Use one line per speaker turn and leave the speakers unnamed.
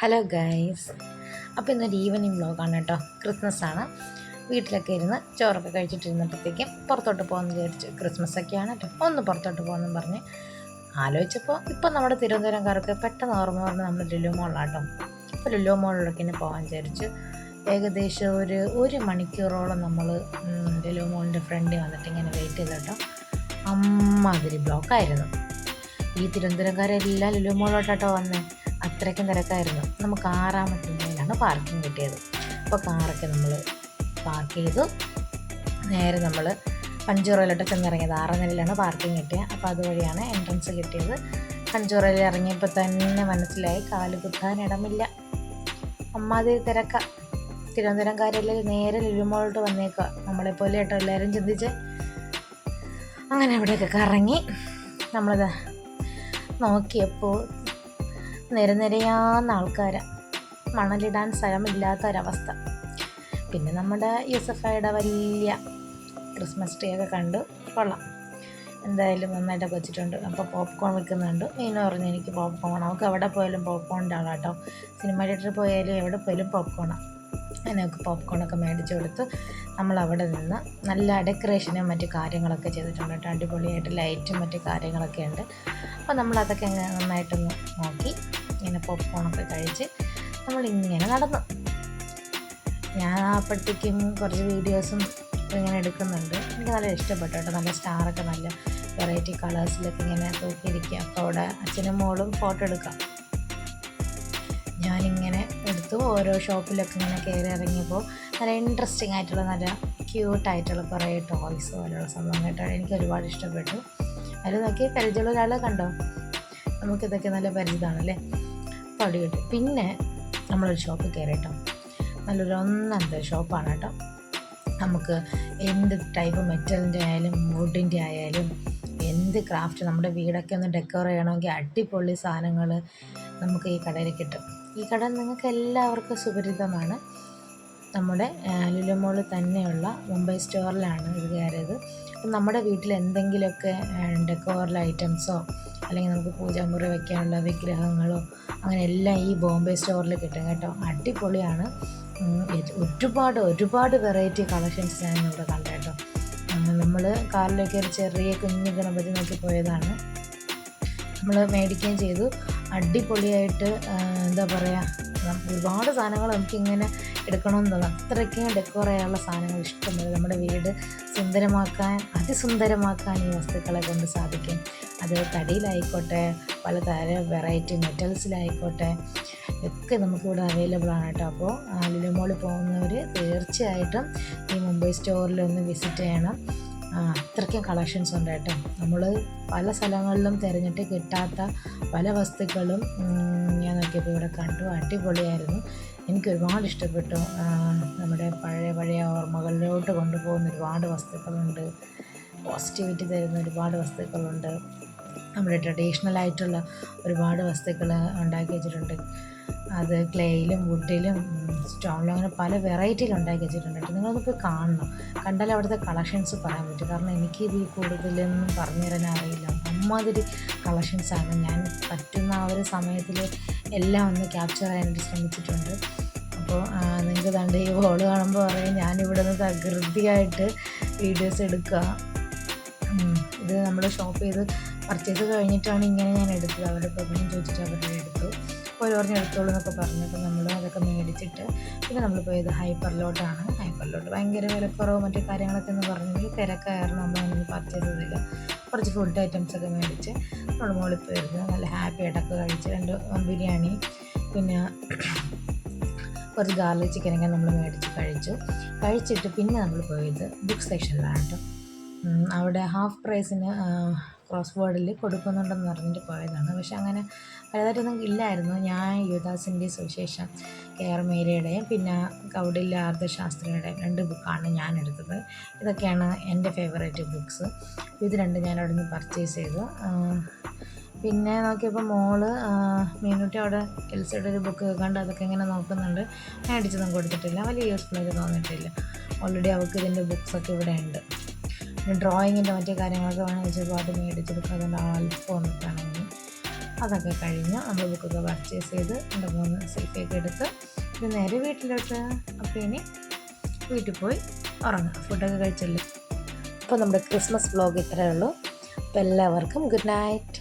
Hello guys. അപ്പോൾ ഇന്നൊരു evening വ്ലോഗാണ് കേട്ടോ. ക്രിസ്മസ് ആണ്. വീട്ടിലൊക്കെ ഇരുന്ന് ചോറൊക്കെ കഴിച്ചിട്ടിരുന്നപ്പോഴത്തേക്കും പുറത്തോട്ട് പോകുമെന്ന് വിചാരിച്ചു. ക്രിസ്മസൊക്കെയാണ് കേട്ടോ, ഒന്ന് പുറത്തോട്ട് പോകുമെന്നും പറഞ്ഞ് ആലോചിച്ചപ്പോൾ ഇപ്പം നമ്മുടെ തിരുവനന്തപുരംകാർക്ക് പെട്ടെന്ന് ഓർമ്മ പറഞ്ഞ് നമ്മൾ ലുലു മോളിലാട്ടോ. അപ്പോൾ ലുലു മോളിലൊക്കെ ഇനി പോകാൻ വിചാരിച്ചു. ഏകദേശം ഒരു മണിക്കൂറോളം നമ്മൾ ലുലു മോളിൻ്റെ ഫ്രണ്ടിൽ വന്നിട്ട് ഇങ്ങനെ വെയിറ്റ് ചെയ്ത് കേട്ടോ. അമ്മാതിരി ബ്ലോക്കായിരുന്നു. ഈ തിരുവനന്തപുരംകാരെല്ലാം ലുലു മോളിലോട്ടാട്ടോ വന്നത്. അത്രയ്ക്കും തിരക്കായിരുന്നു. നമുക്ക് 6ാമത്തെ നിലയിലാണ് പാർക്കിംഗ് കിട്ടിയത്. അപ്പോൾ കാറൊക്കെ നമ്മൾ പാർക്ക് ചെയ്തു. നേരെ നമ്മൾ പഞ്ചൂറയിലോട്ട് ചെന്നിറങ്ങിയത്. 6ാം നിലയിലാണ് പാർക്കിംഗ് കിട്ടിയത്. അപ്പോൾ അതുവഴിയാണ് എൻട്രൻസ് കിട്ടിയത്. പഞ്ചൂറയിൽ ഇറങ്ങിയപ്പോൾ തന്നെ മനസ്സിലായി കാല് കുത്താൻ ഇടമില്ല. അമ്മാതിരി തിരക്ക. തിരുവനന്തപുരംകാരെല്ലാം നേരെ ലുലുമോളോട്ട് വന്നേക്കുക. നമ്മളെപ്പോലെ കേട്ടോ എല്ലാവരും ചിന്തിച്ച്. അങ്ങനെ അവിടെയൊക്കെ കറങ്ങി നമ്മളിത് നോക്കിയപ്പോൾ നിരനിരയാന്ന ആൾക്കാരാണ്. മണലിടാൻ സ്ഥലമില്ലാത്തൊരവസ്ഥ. പിന്നെ നമ്മുടെ യൂസഫായുടെ വലിയ ക്രിസ്മസ് ട്രീ ഒക്കെ കണ്ടു. കൊള്ളാം, എന്തായാലും നന്നായിട്ടൊക്കെ വെച്ചിട്ടുണ്ട്. അപ്പോൾ പോപ്കോൺ വെക്കുന്നുണ്ട്. മീനു പറഞ്ഞു എനിക്ക് പോപ്കോൺ, നമുക്ക് എവിടെ പോയാലും പോപ്കോണിൻ്റെ ആളാട്ടോ. സിനിമ തിയേറ്ററിൽ പോയാലും എവിടെ പോയാലും പോപ്കോണാണ്. അതിനൊക്കെ പോപ്കോണൊക്കെ മേടിച്ച് കൊടുത്ത് നമ്മളവിടെ നിന്ന് നല്ല ഡെക്കറേഷനും മറ്റു കാര്യങ്ങളൊക്കെ ചെയ്തിട്ടുണ്ട് കേട്ടോ. അടിപൊളിയായിട്ട് ലൈറ്റും മറ്റു കാര്യങ്ങളൊക്കെ ഉണ്ട്. അപ്പോൾ നമ്മളതൊക്കെ നന്നായിട്ടൊന്ന് നോക്കി ഇങ്ങനെ പോപ്കോണൊക്കെ കഴിച്ച് നമ്മളിങ്ങനെ നടന്നു. ഞാൻ അപ്പോഴത്തേക്കും കുറച്ച് വീഡിയോസും ഇങ്ങനെ എടുക്കുന്നുണ്ട്. എനിക്ക് നല്ല ഇഷ്ടപ്പെട്ടു കേട്ടോ. നല്ല സ്റ്റാറൊക്കെ നല്ല വെറൈറ്റി കളേഴ്സിലൊക്കെ ഇങ്ങനെ തൂക്കിയിരിക്കുക. അപ്പോൾ അവിടെ അച്ഛനും മോളും ഫോട്ടോ എടുക്കാം. ഞാനിങ്ങനെ എടുത്തു. ഓരോ ഷോപ്പിലൊക്കെ ഇങ്ങനെ കയറി ഇറങ്ങിയപ്പോൾ നല്ല ഇൻട്രസ്റ്റിംഗ് ആയിട്ടുള്ള നല്ല ക്യൂട്ടായിട്ടുള്ള കുറേ ടോയ്സ് പോലെയുള്ള സംഭവം കേട്ടോ. എനിക്ക് ഒരുപാട് ഇഷ്ടപ്പെട്ടു. അതിൽ നോക്കി പരിചയമുള്ള ഒരാളെ കണ്ടോ? നമുക്കിതൊക്കെ നല്ല പരിചിതമാണല്ലേ. പടി കിട്ടും. പിന്നെ നമ്മളൊരു ഷോപ്പിൽ കയറി കേട്ടോ. നല്ലൊരു ഒന്നത്തെ ഷോപ്പാണ് കേട്ടോ. നമുക്ക് എന്ത് ടൈപ്പ് മെറ്റലിൻ്റെ ആയാലും വുഡിൻ്റെ ആയാലും എന്ത് ക്രാഫ്റ്റ് നമ്മുടെ വീടൊക്കെ ഒന്ന് ഡെക്കോർ ചെയ്യണമെങ്കിൽ അടിപൊളി സാധനങ്ങൾ നമുക്ക് ഈ കടയിൽ കിട്ടും. ഈ കട നിങ്ങൾക്ക് എല്ലാവർക്കും സുപരിചിതമാണ്. നമ്മുടെ ലുലു മോളിൽ തന്നെയുള്ള മുംബൈ സ്റ്റോറിലാണ് ഇത് കയറിയത്. അപ്പം നമ്മുടെ വീട്ടിൽ എന്തെങ്കിലുമൊക്കെ ഡെക്കോറൽ ഐറ്റംസോ അല്ലെങ്കിൽ നമുക്ക് പൂജാമുറി വയ്ക്കാനുള്ള വിഗ്രഹങ്ങളോ അങ്ങനെ എല്ലാം ഈ ബോംബെ സ്റ്റോറിൽ കിട്ടും കേട്ടോ. അടിപൊളിയാണ്. ഒരുപാട് വെറൈറ്റി കളക്ഷൻസ് ഞാൻ ഇവിടെ കണ്ടു കേട്ടോ. നമ്മൾ കാറിലേക്ക് ഒരു ചെറിയ കുഞ്ഞു ഗണപതി നോക്കി പോയതാണ്. നമ്മൾ മേടിക്കുകയും ചെയ്തു. അടിപൊളിയായിട്ട് എന്താ പറയുക, ഒരുപാട് സാധനങ്ങൾ നമുക്കിങ്ങനെ എടുക്കണമെന്ന് തോന്നും. അത്രയ്ക്കും ഡെക്കോർ ചെയ്യാനുള്ള സാധനങ്ങൾ ഇഷ്ടംപോലെ. നമ്മുടെ വീട് അതിസുന്ദരമാക്കാൻ ഈ വസ്തുക്കളെ കൊണ്ട് സാധിക്കും. അത് തടിയിലായിക്കോട്ടെ, പലതരം വെറൈറ്റി മെറ്റൽസിലായിക്കോട്ടെ ഒക്കെ നമുക്കിവിടെ അവൈലബിൾ ആണ് കേട്ടോ. അപ്പോൾ ലുലു മോളിൽ പോകുന്നവർ തീർച്ചയായിട്ടും ഈ മുംബൈ സ്റ്റോറിലൊന്ന് വിസിറ്റ് ചെയ്യണം. അത്രയ്ക്കും കളക്ഷൻസ് ഉണ്ട് കേട്ടോ. നമ്മൾ പല സ്ഥലങ്ങളിലും തിരഞ്ഞിട്ട് കിട്ടാത്ത പല വസ്തുക്കളും ഞാൻ നോക്കിയപ്പോൾ ഇവിടെ കണ്ടു. അടിപൊളിയായിരുന്നു. എനിക്ക് ഒരുപാട് ഇഷ്ടപ്പെട്ടു. നമ്മുടെ പഴയ ഓർമ്മകളിലോട്ട് കൊണ്ടുപോകുന്ന ഒരുപാട് വസ്തുക്കളുണ്ട്. പോസിറ്റിവിറ്റി തരുന്ന ഒരുപാട് വസ്തുക്കളുണ്ട്. നമ്മുടെ ട്രഡീഷണലായിട്ടുള്ള ഒരുപാട് വസ്തുക്കൾ ഉണ്ടാക്കി വെച്ചിട്ടുണ്ട്. അത് ക്ലേയിലും വുഡിലും സ്റ്റോണിലും അങ്ങനെ പല വെറൈറ്റിയിൽ ഉണ്ടാക്കി വെച്ചിട്ടുണ്ട്. നിങ്ങളൊന്ന് പോയി കാണണം. കണ്ടാൽ അവിടുത്തെ കളക്ഷൻസ് പറയാൻ പറ്റും. കാരണം എനിക്ക് ഇതിൽ കൂടുതലൊന്നും പറഞ്ഞു തരാൻ അറിയില്ല. അമ്മാതിരി കളക്ഷൻസാണ്. ഞാൻ പറ്റുന്ന ആ ഒരു സമയത്തിൽ എല്ലാം ഒന്ന് ക്യാപ്ചർ ചെയ്യാനായിട്ട് ശ്രമിച്ചിട്ടുണ്ട്. അപ്പോൾ നിങ്ങൾക്ക് കണ്ട് ഈ ഹോള് കാണുമ്പോൾ പറയാം ഞാനിവിടെ നിന്ന് തകൃതിയായിട്ട് വീഡിയോസ് എടുക്കുക. ഇത് നമ്മൾ ഷോപ്പ് ചെയ്ത് പർച്ചേസ് കഴിഞ്ഞിട്ടാണ് ഇങ്ങനെ ഞാൻ എടുത്തത്. അവരുടെ പെർമിഷൻ ചോദിച്ചിട്ട് അവരുടെ എടുത്തു. അപ്പോൾ പറഞ്ഞ് എടുത്തോളൂ എന്നൊക്കെ പറഞ്ഞപ്പോൾ നമ്മൾ അതൊക്കെ മേടിച്ചിട്ട് പിന്നെ നമ്മൾ പോയത് ഹൈപ്പറിലോട്ടാണ്. ഹൈപ്പറിലോട്ട് ഭയങ്കര വിലക്കുറവ് മറ്റു കാര്യങ്ങളൊക്കെ എന്ന് പറഞ്ഞെങ്കിൽ തിരക്കായിരുന്നു. നമ്മളൊന്നും പർച്ചേസ് ചെയ്തില്ല. കുറച്ച് ഫുഡ് ഐറ്റംസൊക്കെ മേടിച്ച് നമ്മൾ മുകളിൽ പോയിരുന്നു. നല്ല ഹാപ്പി ആയിട്ടൊക്കെ കഴിച്ച് 2 ബിരിയാണി പിന്നെ കുറച്ച് ഗാർലിക് ചിക്കനൊക്കെ നമ്മൾ മേടിച്ച് കഴിച്ചിട്ട് പിന്നെ നമ്മൾ പോയത് ബുക്ക് സെക്ഷനിലാണ് കേട്ടോ. അവിടെ ഹാഫ് പ്രൈസിന് ക്രോസ് വേർഡിൽ കൊടുക്കുന്നുണ്ടെന്ന് പറഞ്ഞിട്ട് പോയതാണ്. പക്ഷെ അങ്ങനെ പലതായിട്ടൊന്നും ഇല്ലായിരുന്നു. ഞാൻ യുവദാസിൻ്റെ സുവിശേഷം കെ.ആർ. മീരയുടെയും പിന്നെ കൗടില്യ ആർദ്രശാസ്ത്രിയുടെയും 2 ബുക്കാണ് ഞാൻ എടുത്തത്. ഇതൊക്കെയാണ് എൻ്റെ ഫേവറേറ്റ് ബുക്ക്സ്. ഇത് 2 ഞാൻ അവിടെ നിന്ന് പർച്ചേസ് ചെയ്തു. പിന്നെ നോക്കിയപ്പോൾ മോള് മീനുട്ടി അവിടെ എൽസയുടെ ഒരു ബുക്ക് കണ്ട് അതൊക്കെ ഇങ്ങനെ നോക്കുന്നുണ്ട്. മേടിച്ചൊന്നും കൊടുത്തിട്ടില്ല. വലിയ യൂസ്ഫുള്ളായിട്ട് തോന്നിയിട്ടില്ല. ഓൾറെഡി അവൾക്ക് ഇതിൻ്റെ ബുക്സൊക്കെ ഇവിടെ ഉണ്ട്. പിന്നെ ഡ്രോയിങ്ങിൻ്റെ മറ്റു കാര്യങ്ങളൊക്കെ വേണമെന്ന് വെച്ചപ്പോൾ അത് മേടിച്ചെടുക്കുക. അതുകൊണ്ട് അല്പം വന്നിട്ടാണെങ്കിൽ അതൊക്കെ കഴിഞ്ഞ് നമ്മൾ ബുക്കൊക്കെ പർച്ചേസ് ചെയ്ത് 2-3 സെൽഫിയൊക്കെ എടുത്ത് ഇത് നേരെ വീട്ടിലോട്ട്. അപ്പോൾ ഇനി വീട്ടിൽ പോയി ഉറങ്ങുക, ഫുഡൊക്കെ കഴിച്ചല്ലേ. അപ്പോൾ നമ്മുടെ ക്രിസ്മസ് വ്ലോഗ് ഇത്രയേ ഉള്ളൂ. അപ്പോൾ എല്ലാവർക്കും ഗുഡ് നൈറ്റ്.